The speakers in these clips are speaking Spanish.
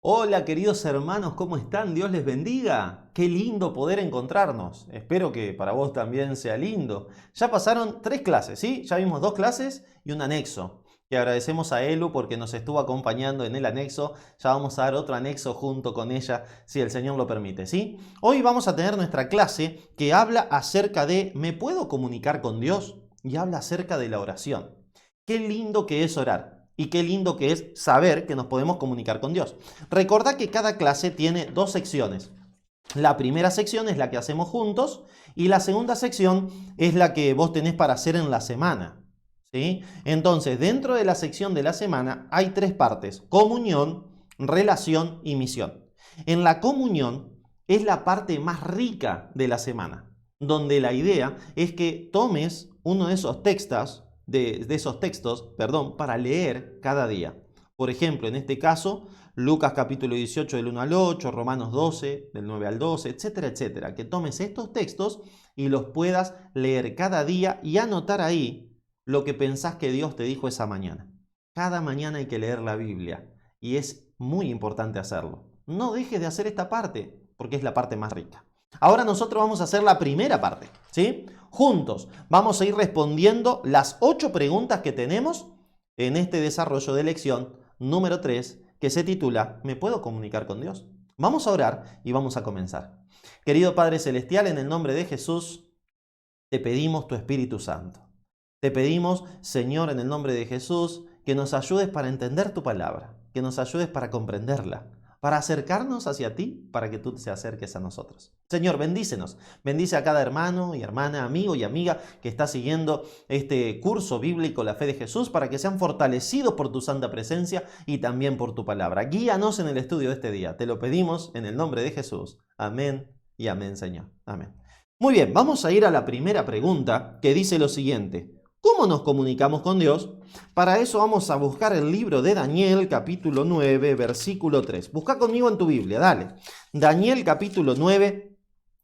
Hola queridos hermanos, ¿cómo están? Dios les bendiga. Qué lindo poder encontrarnos. Espero que para vos también sea lindo. Ya pasaron 3 clases, ¿sí? Ya vimos 2 clases y un anexo. Que agradecemos a Elu porque nos estuvo acompañando en el anexo. Ya vamos a dar otro anexo junto con ella, si el Señor lo permite, ¿sí? Hoy vamos a tener nuestra clase que habla acerca de ¿me puedo comunicar con Dios? Y habla acerca de la oración. Qué lindo que es orar. Y qué lindo que es saber que nos podemos comunicar con Dios. Recordá que cada clase tiene 2 secciones. La primera sección es la que hacemos juntos y la segunda sección es la que vos tenés para hacer en la semana. ¿Sí? Entonces, dentro de la sección de la semana hay 3 partes: comunión, relación y misión. En la comunión es la parte más rica de la semana, donde la idea es que tomes uno de esos textos, para leer cada día. Por ejemplo, en este caso, Lucas capítulo 18 del 1 al 8, Romanos 12 del 9 al 12, etcétera, etcétera. Que tomes estos textos y los puedas leer cada día y anotar ahí lo que pensás que Dios te dijo esa mañana. Cada mañana hay que leer la Biblia y es muy importante hacerlo. No dejes de hacer esta parte porque es la parte más rica. Ahora nosotros vamos a hacer la primera parte, ¿sí? Juntos vamos a ir respondiendo las 8 preguntas que tenemos en este desarrollo de lección número 3, que se titula ¿Me puedo comunicar con Dios? Vamos a orar y vamos a comenzar. Querido Padre Celestial, en el nombre de Jesús, te pedimos tu Espíritu Santo. Te pedimos, Señor, en el nombre de Jesús, que nos ayudes para entender tu palabra, que nos ayudes para comprenderla, para acercarnos hacia ti, para que tú te acerques a nosotros. Señor, bendícenos. Bendice a cada hermano y hermana, amigo y amiga que está siguiendo este curso bíblico, La Fe de Jesús, para que sean fortalecidos por tu santa presencia y también por tu palabra. Guíanos en el estudio de este día. Te lo pedimos en el nombre de Jesús. Amén y amén, Señor. Amén. Muy bien, vamos a ir a la primera pregunta, que dice lo siguiente: ¿cómo nos comunicamos con Dios? Para eso vamos a buscar el libro de Daniel, capítulo 9, versículo 3. Busca conmigo en tu Biblia, dale. Daniel, capítulo 9,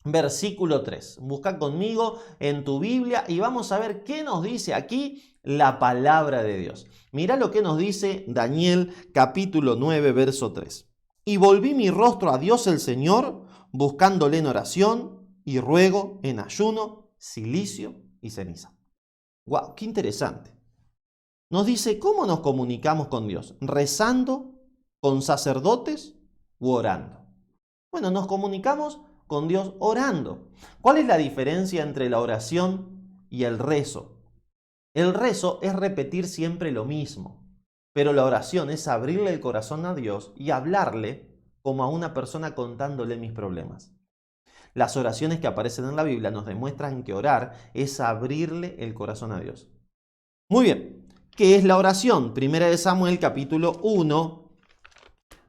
versículo 3. Busca conmigo en tu Biblia y vamos a ver qué nos dice aquí la palabra de Dios. Mira lo que nos dice Daniel, capítulo 9, verso 3. Y volví mi rostro a Dios el Señor, buscándole en oración y ruego, en ayuno, cilicio y ceniza. ¡Wow! ¡Qué interesante! Nos dice cómo nos comunicamos con Dios: rezando, con sacerdotes u orando. Bueno, nos comunicamos con Dios orando. ¿Cuál es la diferencia entre la oración y el rezo? El rezo es repetir siempre lo mismo, pero la oración es abrirle el corazón a Dios y hablarle como a una persona contándole mis problemas. Las oraciones que aparecen en la Biblia nos demuestran que orar es abrirle el corazón a Dios. Muy bien, ¿qué es la oración? Primera de Samuel, capítulo 1,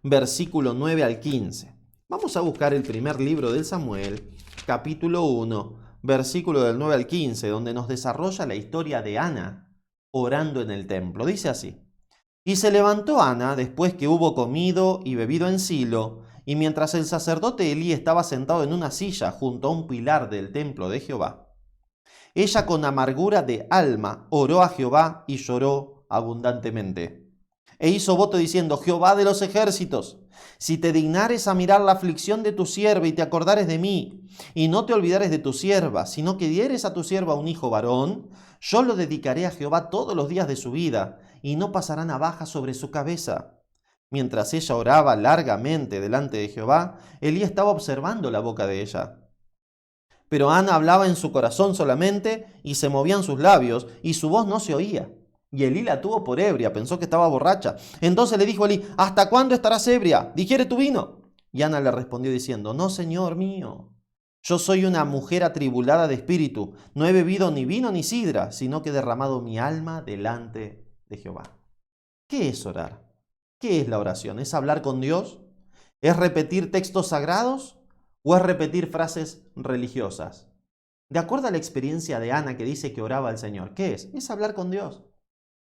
versículo 9 al 15. Vamos a buscar el primer libro de Samuel, capítulo 1, versículo del 9 al 15, donde nos desarrolla la historia de Ana orando en el templo. Dice así: Y se levantó Ana después que hubo comido y bebido en Silo, y mientras el sacerdote Elí estaba sentado en una silla junto a un pilar del templo de Jehová. Ella con amargura de alma oró a Jehová y lloró abundantemente. E hizo voto diciendo: Jehová de los ejércitos, si te dignares a mirar la aflicción de tu sierva y te acordares de mí, y no te olvidares de tu sierva, sino que dieres a tu sierva un hijo varón, yo lo dedicaré a Jehová todos los días de su vida, y no pasará navaja sobre su cabeza. Mientras ella oraba largamente delante de Jehová, Elí estaba observando la boca de ella. Pero Ana hablaba en su corazón solamente, y se movían sus labios, y su voz no se oía. Y Elí la tuvo por ebria, pensó que estaba borracha. Entonces le dijo a Elí: ¿hasta cuándo estarás ebria? ¿Digiere tu vino? Y Ana le respondió diciendo: No, Señor mío, yo soy una mujer atribulada de espíritu, no he bebido ni vino ni sidra, sino que he derramado mi alma delante de Jehová. ¿Qué es orar? ¿Qué es la oración? ¿Es hablar con Dios? ¿Es repetir textos sagrados? ¿O es repetir frases religiosas? De acuerdo a la experiencia de Ana, que dice que oraba al Señor, ¿qué es? Es hablar con Dios.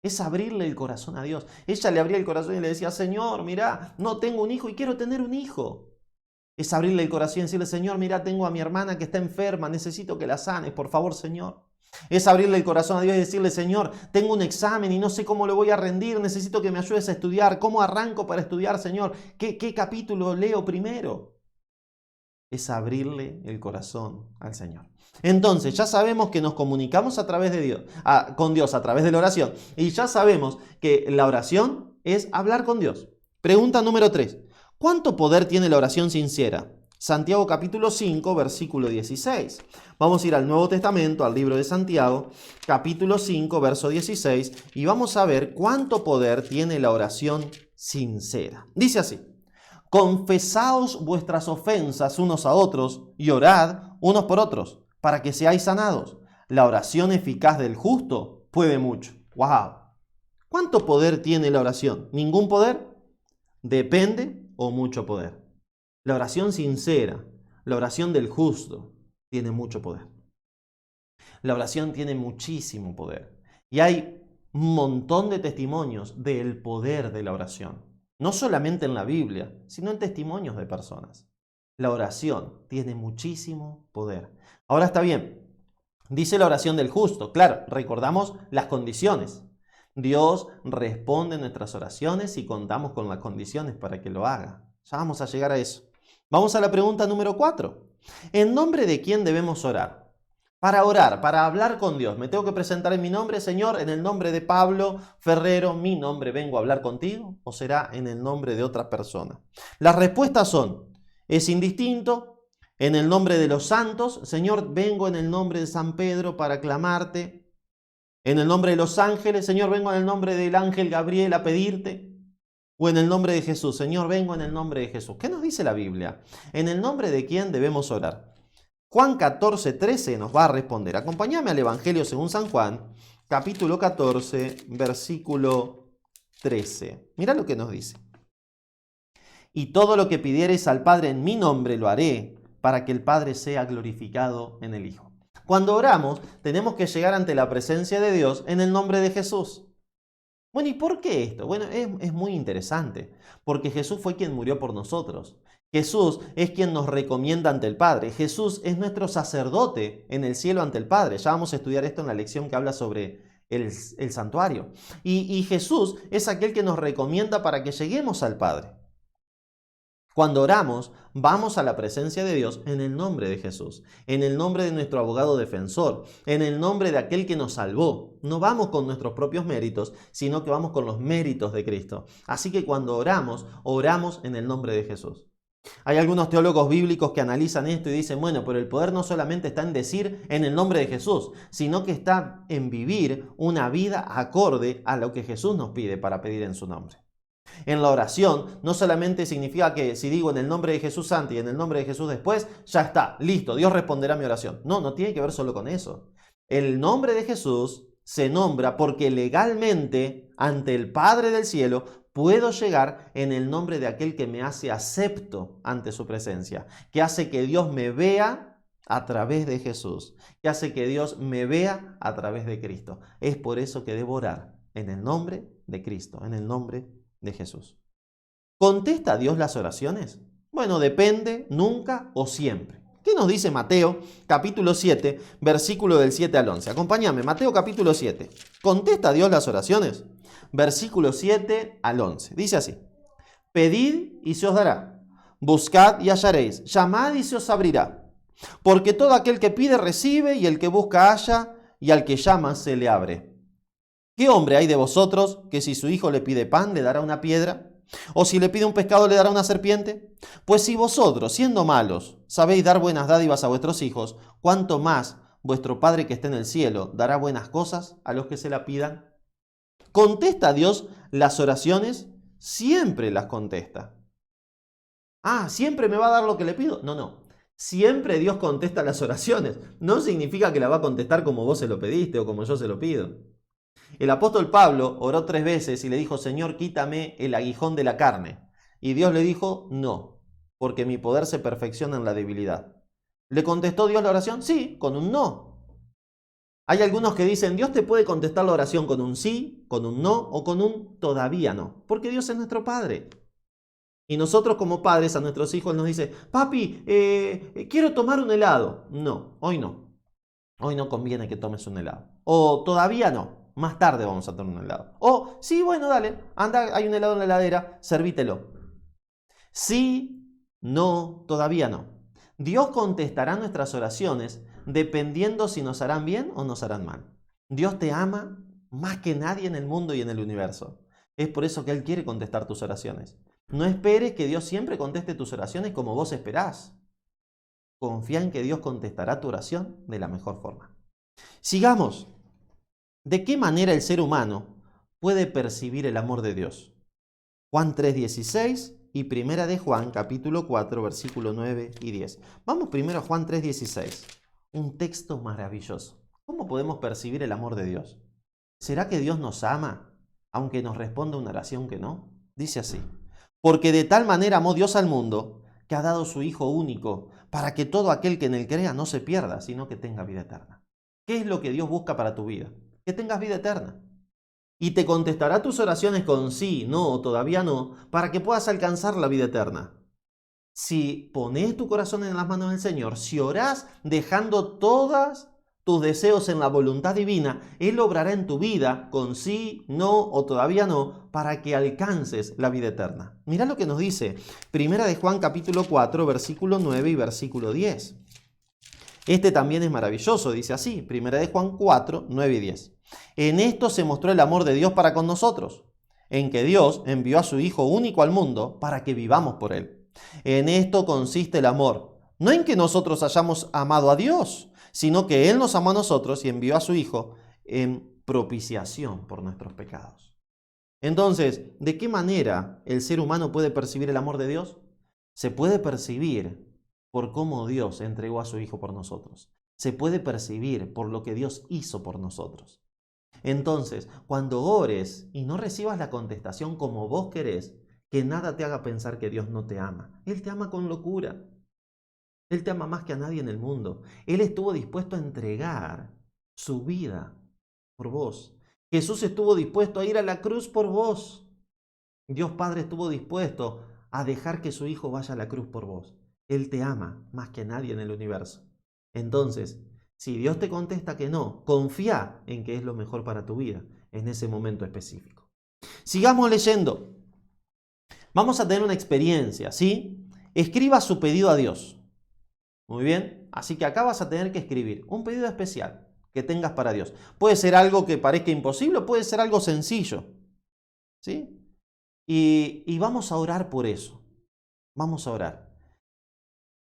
Es abrirle el corazón a Dios. Ella le abría el corazón y le decía: Señor, mira, no tengo un hijo y quiero tener un hijo. Es abrirle el corazón y decirle: Señor, mira, tengo a mi hermana que está enferma, necesito que la sanes, por favor, Señor. Es abrirle el corazón a Dios y decirle, Señor, tengo un examen y no sé cómo lo voy a rendir, necesito que me ayudes a estudiar. ¿Cómo arranco para estudiar, Señor? ¿Qué capítulo leo primero? Es abrirle el corazón al Señor. Entonces, ya sabemos que nos comunicamos a través de Dios, con Dios a través de la oración. Y ya sabemos que la oración es hablar con Dios. Pregunta número 3. ¿Cuánto poder tiene la oración sincera? Santiago capítulo 5, versículo 16. Vamos a ir al Nuevo Testamento, al libro de Santiago, capítulo 5, verso 16, y vamos a ver cuánto poder tiene la oración sincera. Dice así: confesaos vuestras ofensas unos a otros y orad unos por otros, para que seáis sanados. La oración eficaz del justo puede mucho. ¡Wow! ¿Cuánto poder tiene la oración? ¿Ningún poder? Depende o mucho poder. La oración sincera, la oración del justo, tiene mucho poder. La oración tiene muchísimo poder. Y hay un montón de testimonios del poder de la oración. No solamente en la Biblia, sino en testimonios de personas. La oración tiene muchísimo poder. Ahora está bien, dice la oración del justo. Claro, recordamos las condiciones. Dios responde nuestras oraciones y contamos con las condiciones para que lo haga. Ya vamos a llegar a eso. Vamos a la pregunta número 4. ¿En nombre de quién debemos orar? Para orar, para hablar con Dios, ¿me tengo que presentar en mi nombre, Señor, en el nombre de Pablo Ferrero, mi nombre, vengo a hablar contigo? ¿O será en el nombre de otra persona? Las respuestas son, es indistinto, en el nombre de los santos, Señor, vengo en el nombre de San Pedro para clamarte. En el nombre de los ángeles, Señor, vengo en el nombre del ángel Gabriel a pedirte. O en el nombre de Jesús, Señor, vengo en el nombre de Jesús. ¿Qué nos dice la Biblia? ¿En el nombre de quién debemos orar? Juan 14:13 nos va a responder. Acompáñame al Evangelio según San Juan, capítulo 14, versículo 13. Mira lo que nos dice. Y todo lo que pidiereis al Padre en mi nombre lo haré, para que el Padre sea glorificado en el Hijo. Cuando oramos, tenemos que llegar ante la presencia de Dios en el nombre de Jesús. Bueno, ¿y por qué esto? Bueno, es muy interesante, porque Jesús fue quien murió por nosotros. Jesús es quien nos recomienda ante el Padre. Jesús es nuestro sacerdote en el cielo ante el Padre. Ya vamos a estudiar esto en la lección que habla sobre el santuario. Y Jesús es aquel que nos recomienda para que lleguemos al Padre. Cuando oramos, vamos a la presencia de Dios en el nombre de Jesús, en el nombre de nuestro abogado defensor, en el nombre de aquel que nos salvó. No vamos con nuestros propios méritos, sino que vamos con los méritos de Cristo. Así que cuando oramos, oramos en el nombre de Jesús. Hay algunos teólogos bíblicos que analizan esto y dicen, bueno, pero el poder no solamente está en decir en el nombre de Jesús, sino que está en vivir una vida acorde a lo que Jesús nos pide para pedir en su nombre. En la oración no solamente significa que si digo en el nombre de Jesús antes y en el nombre de Jesús después, ya está, listo, Dios responderá a mi oración. No, no tiene que ver solo con eso. El nombre de Jesús se nombra porque legalmente ante el Padre del cielo puedo llegar en el nombre de aquel que me hace acepto ante su presencia, que hace que Dios me vea a través de Jesús, que hace que Dios me vea a través de Cristo. Es por eso que debo orar en el nombre de Cristo, en el nombre de Jesús. ¿Contesta Dios las oraciones? Bueno, depende, nunca o siempre. ¿Qué nos dice Mateo capítulo 7, versículo del 7 al 11? Acompáñame, Mateo capítulo 7. ¿Contesta Dios las oraciones? Versículo 7 al 11. Dice así: pedid y se os dará, buscad y hallaréis, llamad y se os abrirá. Porque todo aquel que pide recibe, y el que busca halla, y al que llama se le abre. ¿Qué hombre hay de vosotros que si su hijo le pide pan le dará una piedra? ¿O si le pide un pescado le dará una serpiente? Pues si vosotros, siendo malos, sabéis dar buenas dádivas a vuestros hijos, ¿cuánto más vuestro Padre que está en el cielo dará buenas cosas a los que se la pidan? ¿Contesta Dios las oraciones? Siempre las contesta. Ah, ¿siempre me va a dar lo que le pido? No, no. Siempre Dios contesta las oraciones. No significa que la va a contestar como vos se lo pediste o como yo se lo pido. El apóstol Pablo oró 3 veces y le dijo, Señor, quítame el aguijón de la carne. Y Dios le dijo, no, porque mi poder se perfecciona en la debilidad. ¿Le contestó Dios la oración? Sí, con un no. Hay algunos que dicen, Dios te puede contestar la oración con un sí, con un no o con un todavía no, porque Dios es nuestro Padre. Y nosotros como padres a nuestros hijos nos dice, papi, quiero tomar un helado. No, hoy no. hoy no conviene que tomes un helado. O todavía no, más tarde vamos a tomar un helado. O sí, bueno, dale, anda, hay un helado en la heladera, servítelo. Sí, no, todavía no. Dios contestará nuestras oraciones dependiendo si nos harán bien o nos harán mal. Dios te ama más que nadie en el mundo y en el universo. Es por eso que Él quiere contestar tus oraciones. No esperes que Dios siempre conteste tus oraciones como vos esperás. Confía en que Dios contestará tu oración de la mejor forma. Sigamos. ¿De qué manera el ser humano puede percibir el amor de Dios? Juan 3:16 y Primera de Juan, capítulo 4, versículo 9 y 10. Vamos primero a Juan 3:16. Un texto maravilloso. ¿Cómo podemos percibir el amor de Dios? ¿Será que Dios nos ama, aunque nos responda una oración que no? Dice así. Porque de tal manera amó Dios al mundo, que ha dado su Hijo único, para que todo aquel que en él crea no se pierda, sino que tenga vida eterna. ¿Qué es lo que Dios busca para tu vida? Que tengas vida eterna. Y te contestará tus oraciones con sí, no o todavía no, para que puedas alcanzar la vida eterna. Si pones tu corazón en las manos del Señor, si orás dejando todos tus deseos en la voluntad divina, Él obrará en tu vida con sí, no o todavía no, para que alcances la vida eterna. Mirá lo que nos dice Primera de Juan capítulo 4, versículo 9 y versículo 10. Este también es maravilloso, dice así, Primera de Juan 4, 9 y 10. En esto se mostró el amor de Dios para con nosotros, en que Dios envió a su Hijo único al mundo para que vivamos por Él. En esto consiste el amor, no en que nosotros hayamos amado a Dios, sino que Él nos amó a nosotros y envió a su Hijo en propiciación por nuestros pecados. Entonces, ¿de qué manera el ser humano puede percibir el amor de Dios? Se puede percibir por cómo Dios entregó a su Hijo por nosotros. Se puede percibir por lo que Dios hizo por nosotros. Entonces, cuando ores y no recibas la contestación como vos querés, que nada te haga pensar que Dios no te ama. Él te ama con locura. Él te ama más que a nadie en el mundo. Él estuvo dispuesto a entregar su vida por vos. Jesús estuvo dispuesto a ir a la cruz por vos. Dios Padre estuvo dispuesto a dejar que su Hijo vaya a la cruz por vos. Él te ama más que a nadie en el universo. Entonces, si Dios te contesta que no, confía en que es lo mejor para tu vida en ese momento específico. Sigamos leyendo. Vamos a tener una experiencia, ¿sí? Escriba su pedido a Dios. Muy bien, así que acá vas a tener que escribir un pedido especial que tengas para Dios. Puede ser algo que parezca imposible, puede ser algo sencillo, ¿sí? Y vamos a orar por eso. Vamos a orar.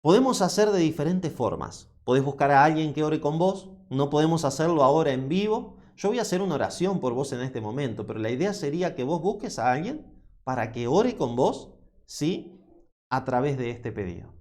Podemos hacer de diferentes formas. Podés buscar a alguien que ore con vos. No podemos hacerlo ahora en vivo. Yo voy a hacer una oración por vos en este momento, pero la idea sería que vos busques a alguien para que ore con vos, ¿sí? A través de este pedido.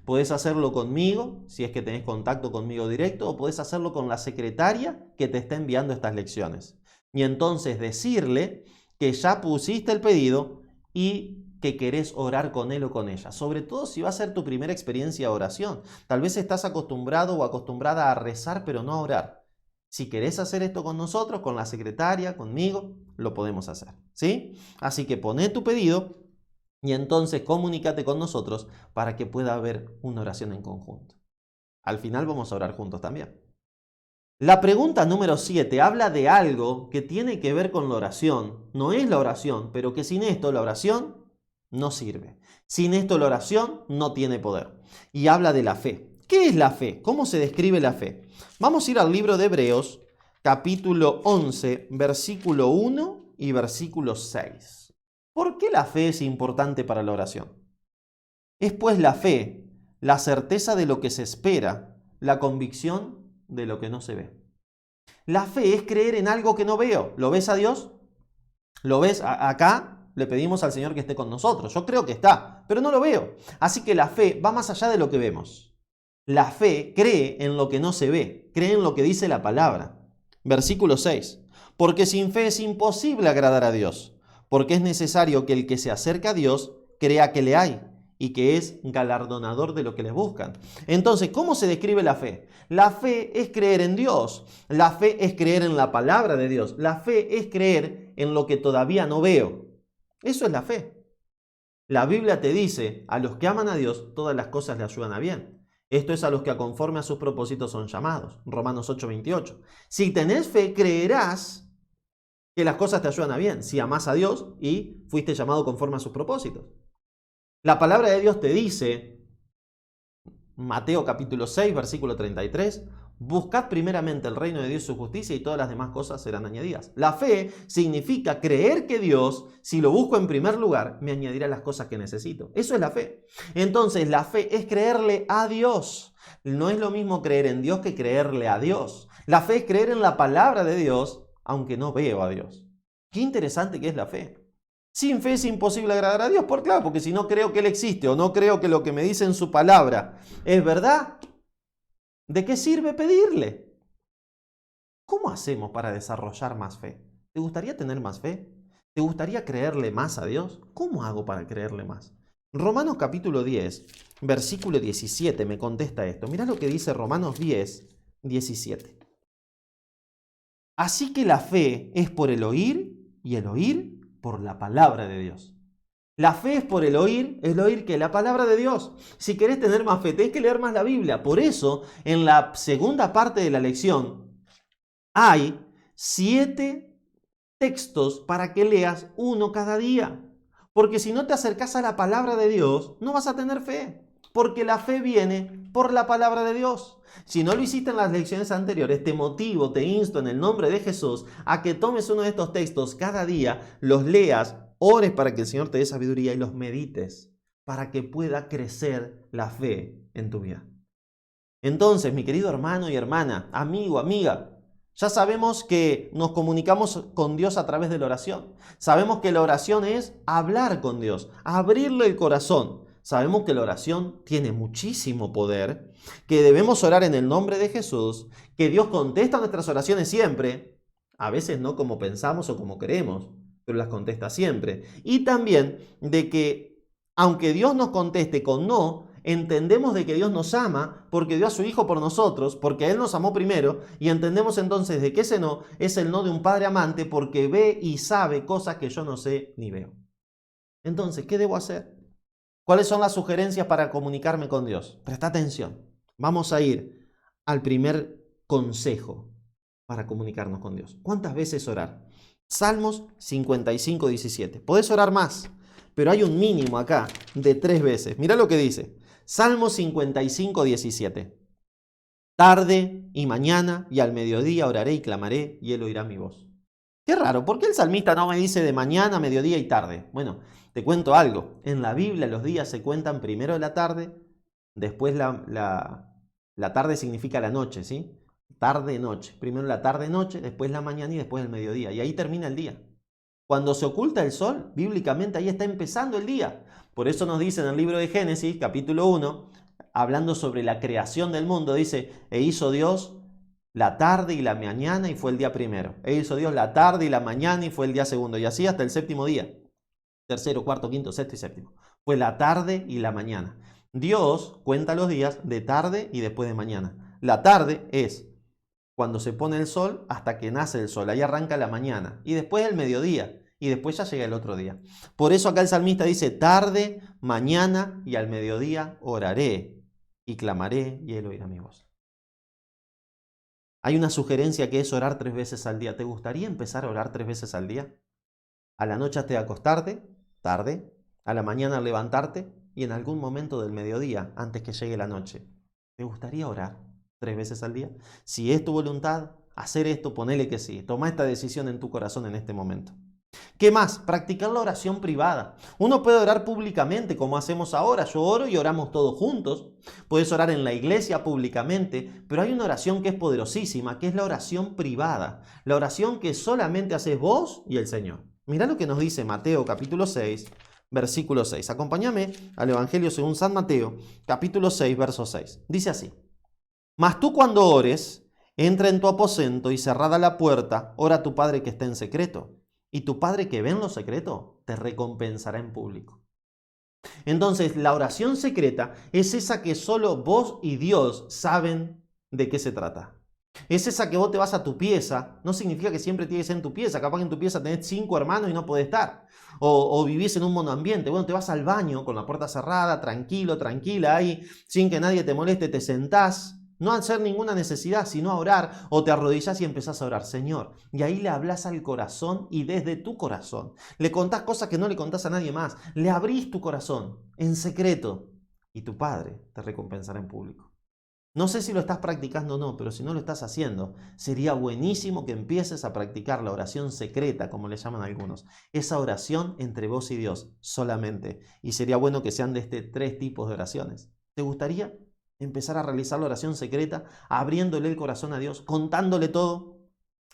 Podés hacerlo conmigo, si es que tenés contacto conmigo directo, o podés hacerlo con la secretaria que te está enviando estas lecciones. Y entonces decirle que ya pusiste el pedido y que querés orar con él o con ella. Sobre todo si va a ser tu primera experiencia de oración. Tal vez estás acostumbrado o acostumbrada a rezar, pero no a orar. Si querés hacer esto con nosotros, con la secretaria, conmigo, lo podemos hacer, ¿sí? Así que poné tu pedido y entonces comunícate con nosotros para que pueda haber una oración en conjunto. Al final vamos a orar juntos también. La pregunta número 7 habla de algo que tiene que ver con la oración. No es la oración, pero que sin esto la oración no sirve. Sin esto la oración no tiene poder. Y habla de la fe. ¿Qué es la fe? ¿Cómo se describe la fe? Vamos a ir al libro de Hebreos, capítulo 11, versículo 1 y versículo 6. ¿Por qué la fe es importante para la oración? Es pues la fe, la certeza de lo que se espera, la convicción de lo que no se ve. La fe es creer en algo que no veo. ¿Lo ves a Dios? ¿Lo ves acá? Le pedimos al Señor que esté con nosotros. Yo creo que está, pero no lo veo. Así que la fe va más allá de lo que vemos. La fe cree en lo que no se ve, cree en lo que dice la palabra. Versículo 6. Porque sin fe es imposible agradar a Dios, porque es necesario que el que se acerca a Dios crea que le hay y que es galardonador de lo que les buscan. Entonces, ¿cómo se describe la fe? La fe es creer en Dios. La fe es creer en la palabra de Dios. La fe es creer en lo que todavía no veo. Eso es la fe. La Biblia te dice, a los que aman a Dios, todas las cosas le ayudan a bien. Esto es a los que conforme a sus propósitos son llamados. Romanos 8:28. Si tenés fe, creerás que las cosas te ayudan a bien, si amás a Dios y fuiste llamado conforme a sus propósitos. La palabra de Dios te dice, Mateo capítulo 6, versículo 33, buscad primeramente el reino de Dios y su justicia y todas las demás cosas serán añadidas. La fe significa creer que Dios, si lo busco en primer lugar, me añadirá las cosas que necesito. Eso es la fe. Entonces, la fe es creerle a Dios. No es lo mismo creer en Dios que creerle a Dios. La fe es creer en la palabra de Dios, aunque no veo a Dios. Qué interesante que es la fe. Sin fe es imposible agradar a Dios, porque si no creo que Él existe o no creo que lo que me dice en su palabra es verdad, ¿de qué sirve pedirle? ¿Cómo hacemos para desarrollar más fe? ¿Te gustaría tener más fe? ¿Te gustaría creerle más a Dios? ¿Cómo hago para creerle más? Romanos capítulo 10, versículo 17 me contesta esto. Mirá lo que dice Romanos 10, 17. Así que la fe es por el oír y el oír por la palabra de Dios. La fe es por el oír que la palabra de Dios. Si querés tener más fe, tenés que leer más la Biblia. Por eso, en la segunda parte de la lección, hay 7 textos para que leas uno cada día. Porque si no te acercás a la palabra de Dios, no vas a tener fe. Porque la fe viene por la palabra de Dios. Si no lo hiciste en las lecciones anteriores, te motivo, te insto en el nombre de Jesús a que tomes uno de estos textos cada día, los leas, ores para que el Señor te dé sabiduría y los medites para que pueda crecer la fe en tu vida. Entonces, mi querido hermano y hermana, amigo, amiga, ya sabemos que nos comunicamos con Dios a través de la oración. Sabemos que la oración es hablar con Dios, abrirle el corazón. Sabemos que la oración tiene muchísimo poder, que debemos orar en el nombre de Jesús, que Dios contesta nuestras oraciones siempre, a veces no como pensamos o como queremos, pero las contesta siempre. Y también de que, aunque Dios nos conteste con no, entendemos de que Dios nos ama porque dio a su Hijo por nosotros, porque Él nos amó primero, y entendemos entonces de que ese no es el no de un padre amante porque ve y sabe cosas que yo no sé ni veo. Entonces, ¿qué debo hacer? ¿Cuáles son las sugerencias para comunicarme con Dios? Presta atención. Vamos a ir al primer consejo para comunicarnos con Dios. ¿Cuántas veces orar? Salmos 55, 17. Podés orar más, pero hay un mínimo acá de 3 veces. Mirá lo que dice. Salmos 55, 17. Tarde y mañana y al mediodía oraré y clamaré y Él oirá mi voz. Qué raro, ¿por qué el salmista no me dice de mañana, mediodía y tarde? Bueno, te cuento algo. En la Biblia los días se cuentan primero la tarde, después la tarde significa la noche, ¿sí? Tarde-noche. Primero la tarde-noche, después la mañana y después el mediodía. Y ahí termina el día. Cuando se oculta el sol, bíblicamente ahí está empezando el día. Por eso nos dice en el libro de Génesis, capítulo 1, hablando sobre la creación del mundo, dice, e hizo Dios la tarde y la mañana y fue el día primero. E hizo Dios la tarde y la mañana y fue el día segundo. Y así hasta el séptimo día. Tercero, cuarto, quinto, sexto y séptimo. Fue la tarde y la mañana. Dios cuenta los días de tarde y después de mañana. La tarde es cuando se pone el sol hasta que nace el sol. Ahí arranca la mañana. Y después el mediodía. Y después ya llega el otro día. Por eso acá el salmista dice, tarde, mañana y al mediodía oraré y clamaré y Él oirá mi voz. Hay una sugerencia que es orar 3 veces al día. ¿Te gustaría empezar a orar 3 veces al día? A la noche antes de acostarte, tarde. A la mañana al levantarte y en algún momento del mediodía, antes que llegue la noche. ¿Te gustaría orar 3 veces al día? Si es tu voluntad, hacer esto, ponele que sí. Toma esta decisión en tu corazón en este momento. ¿Qué más? Practicar la oración privada. Uno puede orar públicamente como hacemos ahora. Yo oro y oramos todos juntos. Puedes orar en la iglesia públicamente, pero hay una oración que es poderosísima, que es la oración privada. La oración que solamente haces vos y el Señor. Mirá lo que nos dice Mateo capítulo 6, versículo 6. Acompáñame al Evangelio según San Mateo, capítulo 6, verso 6. Dice así. Mas tú cuando ores, entra en tu aposento y cerrada la puerta, ora a tu Padre que está en secreto. Y tu Padre que ve en lo secreto te recompensará en público. Entonces, la oración secreta es esa que solo vos y Dios saben de qué se trata. Es esa que vos te vas a tu pieza, no significa que siempre tienes que ser en tu pieza, capaz que en tu pieza tenés 5 hermanos y no podés estar. O vivís en un monoambiente, bueno, te vas al baño con la puerta cerrada, tranquilo, tranquila, ahí, sin que nadie te moleste, te sentás, no a hacer ninguna necesidad, sino a orar, o te arrodillás y empezás a orar, Señor. Y ahí le hablas al corazón y desde tu corazón. Le contás cosas que no le contás a nadie más. Le abrís tu corazón en secreto y tu Padre te recompensará en público. No sé si lo estás practicando o no, pero si no lo estás haciendo, sería buenísimo que empieces a practicar la oración secreta, como le llaman algunos. Esa oración entre vos y Dios solamente. Y sería bueno que sean de este 3 tipos de oraciones. ¿Te gustaría empezar a realizar la oración secreta, abriéndole el corazón a Dios, contándole todo?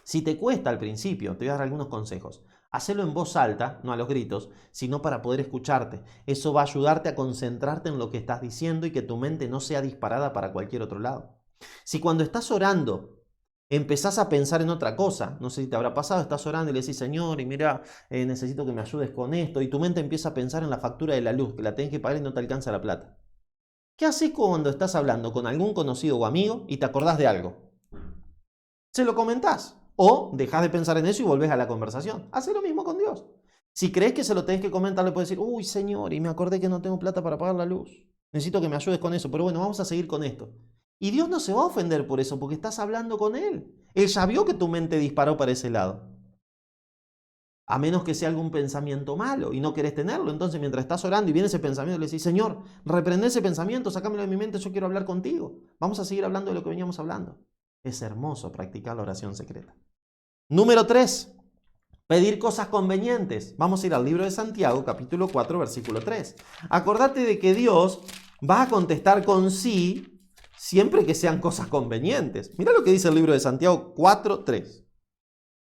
Si te cuesta al principio, te voy a dar algunos consejos. Hacelo en voz alta, no a los gritos, sino para poder escucharte. Eso va a ayudarte a concentrarte en lo que estás diciendo y que tu mente no sea disparada para cualquier otro lado. Si cuando estás orando empezás a pensar en otra cosa, no sé si te habrá pasado, estás orando y le decís, Señor, y mira, necesito que me ayudes con esto, y tu mente empieza a pensar en la factura de la luz, que la tenés que pagar y no te alcanza la plata. ¿Qué haces cuando estás hablando con algún conocido o amigo y te acordás de algo? Se lo comentás. O dejás de pensar en eso y volvés a la conversación. Hacé lo mismo con Dios. Si crees que se lo tenés que comentar, le puedes decir, uy, Señor, y me acordé que no tengo plata para pagar la luz. Necesito que me ayudes con eso, pero bueno, vamos a seguir con esto. Y Dios no se va a ofender por eso, porque estás hablando con Él. Él ya vio que tu mente disparó para ese lado. A menos que sea algún pensamiento malo y no querés tenerlo. Entonces, mientras estás orando y viene ese pensamiento, le decís, Señor, reprende ese pensamiento, sácamelo de mi mente, yo quiero hablar contigo. Vamos a seguir hablando de lo que veníamos hablando. Es hermoso practicar la oración secreta. Número 3. Pedir cosas convenientes. Vamos a ir al libro de Santiago, capítulo 4, versículo 3. Acordate de que Dios va a contestar con sí siempre que sean cosas convenientes. Mira lo que dice el libro de Santiago 4, 3.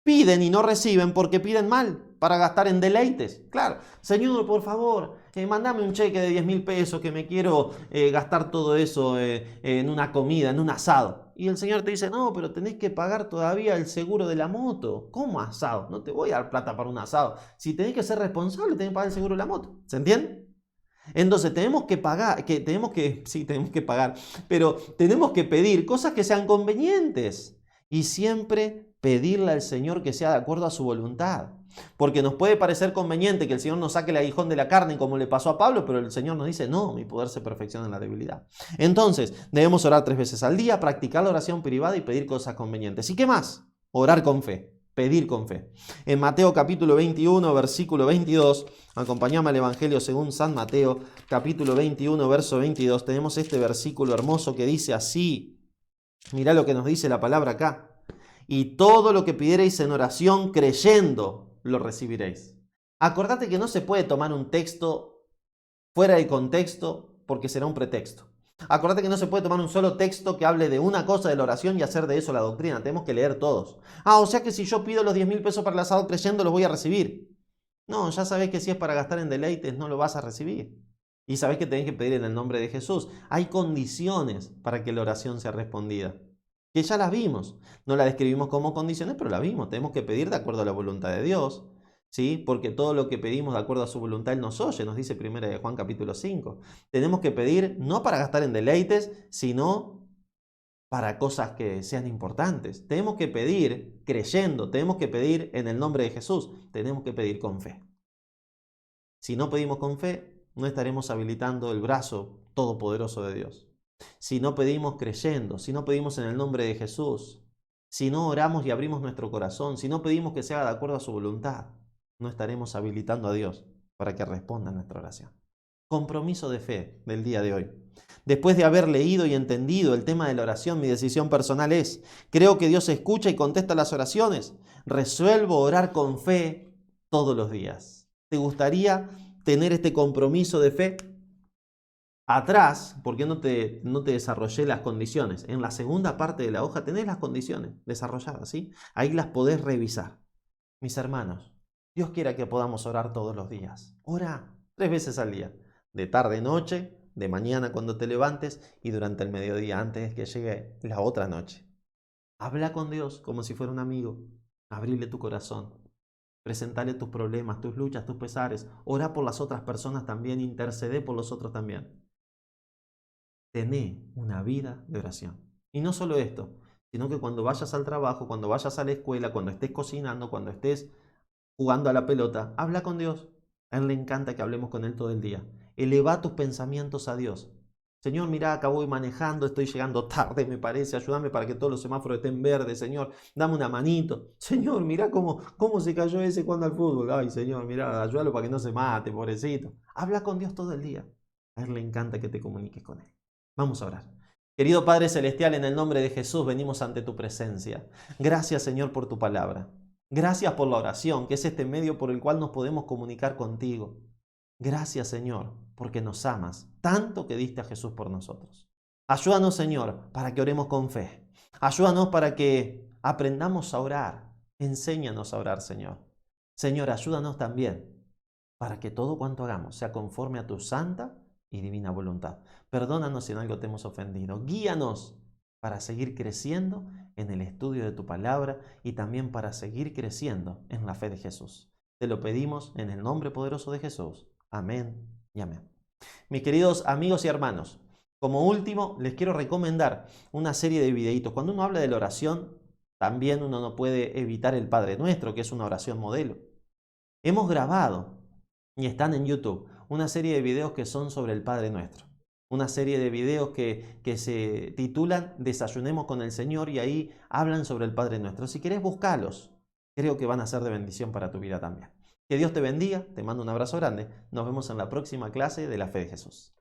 Piden y no reciben porque piden mal, para gastar en deleites. Claro, Señor, por favor, mandame un cheque de 10.000 pesos que me quiero gastar todo eso en una comida, en un asado. Y el Señor te dice, no, pero tenés que pagar todavía el seguro de la moto. ¿Cómo asado? No te voy a dar plata para un asado. Si tenés que ser responsable, tenés que pagar el seguro de la moto. ¿Se entiende? Entonces tenemos que pagar, sí, tenemos que pagar, pero tenemos que pedir cosas que sean convenientes y siempre pedirle al Señor que sea de acuerdo a su voluntad. Porque nos puede parecer conveniente que el Señor nos saque el aguijón de la carne como le pasó a Pablo, pero el Señor nos dice, no, mi poder se perfecciona en la debilidad. Entonces, debemos orar 3 veces al día, practicar la oración privada y pedir cosas convenientes. ¿Y qué más? Orar con fe. Pedir con fe. En Mateo capítulo 21, versículo 22, acompañame al Evangelio según San Mateo, capítulo 21, verso 22, tenemos este versículo hermoso que dice así, mirá lo que nos dice la palabra acá, y todo lo que pidiereis en oración creyendo, lo recibiréis. Acordate que no se puede tomar un texto fuera del contexto porque será un pretexto. Acordate que no se puede tomar un solo texto que hable de una cosa de la oración y hacer de eso la doctrina. Tenemos que leer todos. O sea que si yo pido los 10.000 pesos para el asado creyendo, los voy a recibir. No, ya sabés que si es para gastar en deleites, no lo vas a recibir. Y sabés que tenés que pedir en el nombre de Jesús. Hay condiciones para que la oración sea respondida. Que ya las vimos. No las describimos como condiciones, pero las vimos. Tenemos que pedir de acuerdo a la voluntad de Dios. ¿Sí? Porque todo lo que pedimos de acuerdo a su voluntad Él nos oye, nos dice 1 de Juan capítulo 5. Tenemos que pedir no para gastar en deleites, sino para cosas que sean importantes. Tenemos que pedir creyendo, tenemos que pedir en el nombre de Jesús, tenemos que pedir con fe. Si no pedimos con fe, no estaremos habilitando el brazo todopoderoso de Dios. Si no pedimos creyendo, si no pedimos en el nombre de Jesús, si no oramos y abrimos nuestro corazón, si no pedimos que se haga de acuerdo a su voluntad, no estaremos habilitando a Dios para que responda a nuestra oración. Compromiso de fe del día de hoy. Después de haber leído y entendido el tema de la oración, mi decisión personal es, creo que Dios escucha y contesta las oraciones. Resuelvo orar con fe todos los días. ¿Te gustaría tener este compromiso de fe? Atrás, ¿por qué no te desarrollé las condiciones? En la segunda parte de la hoja tenés las condiciones desarrolladas, ¿sí? Ahí las podés revisar. Mis hermanos, Dios quiera que podamos orar todos los días. Ora 3 veces al día, de tarde, noche, de mañana cuando te levantes y durante el mediodía antes de que llegue la otra noche. Habla con Dios como si fuera un amigo. Abrile tu corazón. Presentale tus problemas, tus luchas, tus pesares. Ora por las otras personas también. Intercede por los otros también. Tené una vida de oración. Y no solo esto, sino que cuando vayas al trabajo, cuando vayas a la escuela, cuando estés cocinando, cuando estés jugando a la pelota, habla con Dios. A Él le encanta que hablemos con Él todo el día. Eleva tus pensamientos a Dios. Señor, mira, acá voy manejando, estoy llegando tarde, me parece. Ayúdame para que todos los semáforos estén verdes, Señor. Dame una manito. Señor, mira cómo se cayó ese cuando al fútbol. Ay, Señor, mira, ayúdalo para que no se mate, pobrecito. Habla con Dios todo el día. A Él le encanta que te comuniques con Él. Vamos a orar. Querido Padre Celestial, en el nombre de Jesús venimos ante tu presencia. Gracias, Señor, por tu palabra. Gracias por la oración, que es este medio por el cual nos podemos comunicar contigo. Gracias, Señor, porque nos amas tanto que diste a Jesús por nosotros. Ayúdanos, Señor, para que oremos con fe. Ayúdanos para que aprendamos a orar. Enséñanos a orar, Señor. Señor, ayúdanos también para que todo cuanto hagamos sea conforme a tu santa y divina voluntad. Perdónanos si en algo te hemos ofendido. Guíanos para seguir creciendo en el estudio de tu palabra y también para seguir creciendo en la fe de Jesús. Te lo pedimos en el nombre poderoso de Jesús. Amén y amén. Mis queridos amigos y hermanos, como último les quiero recomendar una serie de videitos. Cuando uno habla de la oración, también uno no puede evitar el Padre Nuestro, que es una oración modelo. Hemos grabado y están en YouTube una serie de videos que son sobre el Padre Nuestro. Una serie de videos que se titulan Desayunemos con el Señor y ahí hablan sobre el Padre Nuestro. Si querés, buscalos. Creo que van a ser de bendición para tu vida también. Que Dios te bendiga, te mando un abrazo grande. Nos vemos en la próxima clase de la Fe de Jesús.